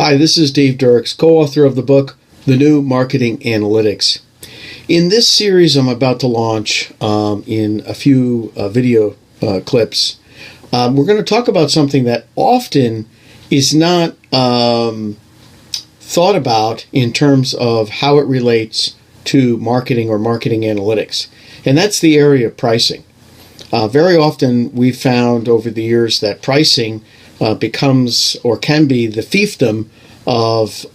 Hi, this is Dirks, co-author of the book, The New Marketing Analytics. In this series I'm about to launch in a few video clips, we're going to talk about something that often is not thought about in terms of how it relates to marketing or marketing analytics, and that's the area of pricing. Very often we've found over the years that pricing becomes or can be the fiefdom of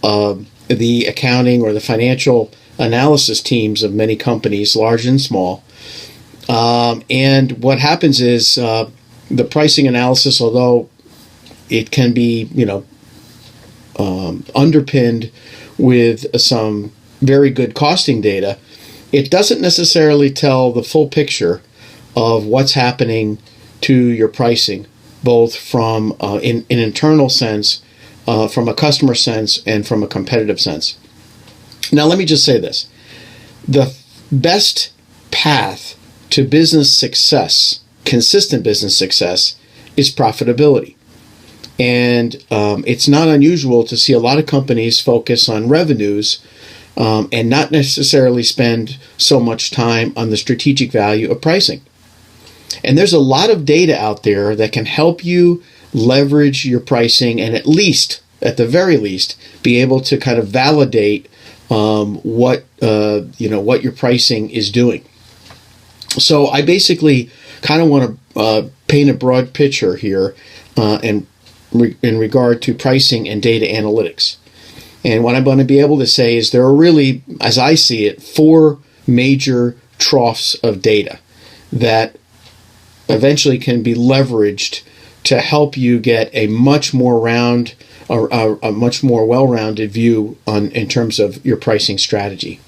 the accounting or the financial analysis teams of many companies, large and small. And what happens is the pricing analysis, although it can be, underpinned with some very good costing data, it doesn't necessarily tell the full picture of what's happening to your pricing, both from in an internal sense, from a customer sense, and from a competitive sense. Now, let me just say this. The best path to business success, consistent business success, is profitability. And it's not unusual to see a lot of companies focus on revenues and not necessarily spend so much time on the strategic value of pricing. And there's a lot of data out there that can help you leverage your pricing and at the very least, be able to kind of validate what your pricing is doing. So I basically kind of want to paint a broad picture here in regard to pricing and data analytics. And what I'm going to be able to say is there are really, as I see it, four major troughs of data that eventually can be leveraged to help you get a much more well-rounded view in terms of your pricing strategy.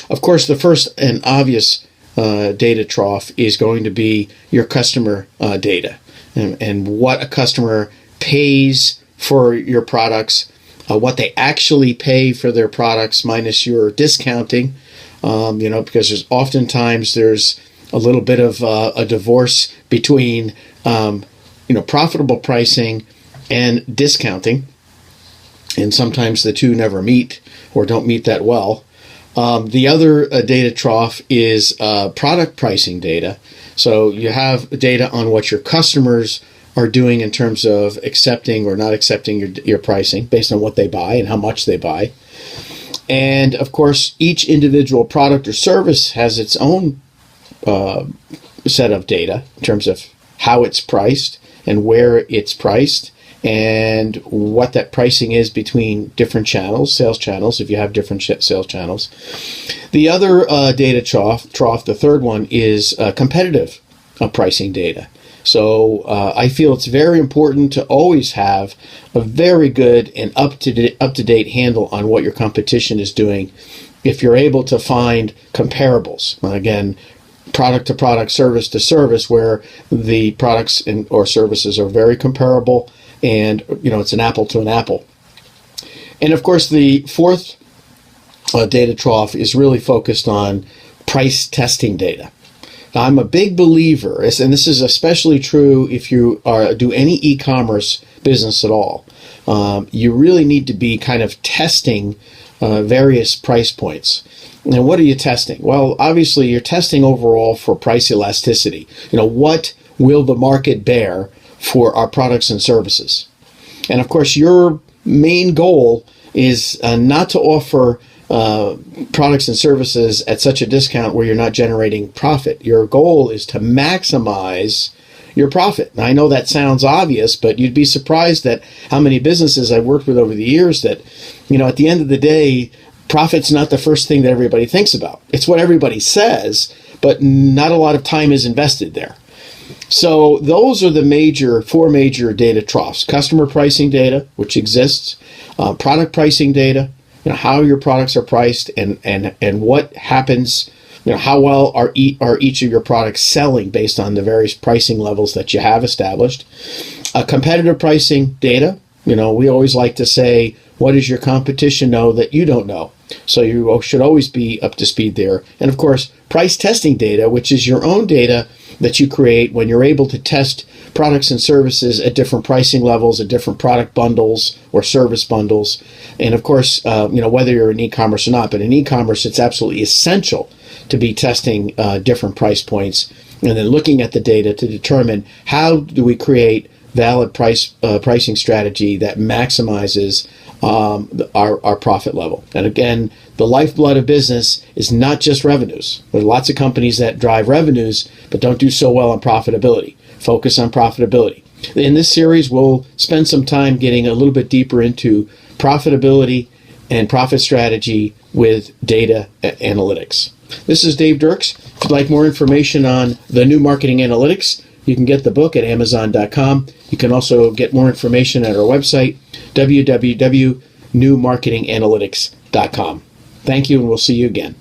Of course, the first and obvious data trough is going to be your customer data and what a customer pays for your products, what they actually pay for their products minus your discounting, because there's a little bit of a divorce between, profitable pricing and discounting. And sometimes the two never meet or don't meet that well. The other data trough is product pricing data. So you have data on what your customers are doing in terms of accepting or not accepting your pricing based on what they buy and how much they buy. And of course, each individual product or service has its own set of data in terms of how it's priced and where it's priced and what that pricing is between different channels, sales channels, if you have different sales channels. The other data trough, the third one, is competitive pricing data. So I feel it's very important to always have a very good and up-to-date handle on what your competition is doing if you're able to find comparables. Again, product to product, service to service, where the products or services are very comparable and it's an apple to an apple. And of course, the fourth data trough is really focused on price testing data. Now, I'm a big believer, and this is especially true if you do any e-commerce business at all. You really need to be kind of testing various price points. And what are you testing? Well, obviously, you're testing overall for price elasticity. What will the market bear for our products and services? And of course, your main goal is not to offer products and services at such a discount where you're not generating profit. Your goal is to maximize your profit. Now, I know that sounds obvious, but you'd be surprised at how many businesses I've worked with over the years that, at the end of the day, profit's not the first thing that everybody thinks about. It's what everybody says, but not a lot of time is invested there. So those are the four major data troughs: customer pricing data, which exists, product pricing data, how your products are priced, and what happens, how well are each of your products selling based on the various pricing levels that you have established. Competitive pricing data. We always like to say, what does your competition know that you don't know? So you should always be up to speed there. And of course, price testing data, which is your own data that you create when you're able to test products and services at different pricing levels, at different product bundles or service bundles. And of course, whether you're in e-commerce or not, but in e-commerce, it's absolutely essential to be testing different price points and then looking at the data to determine how do we create valid pricing strategy that maximizes our profit level. And again, the lifeblood of business is not just revenues. There are lots of companies that drive revenues but don't do so well on profitability. Focus on profitability. In this series, we'll spend some time getting a little bit deeper into profitability and profit strategy with data analytics. This is Dave Dirks. If you'd like more information on the new marketing analytics, you can get the book at Amazon.com. You can also get more information at our website, www.newmarketinganalytics.com. Thank you, and we'll see you again.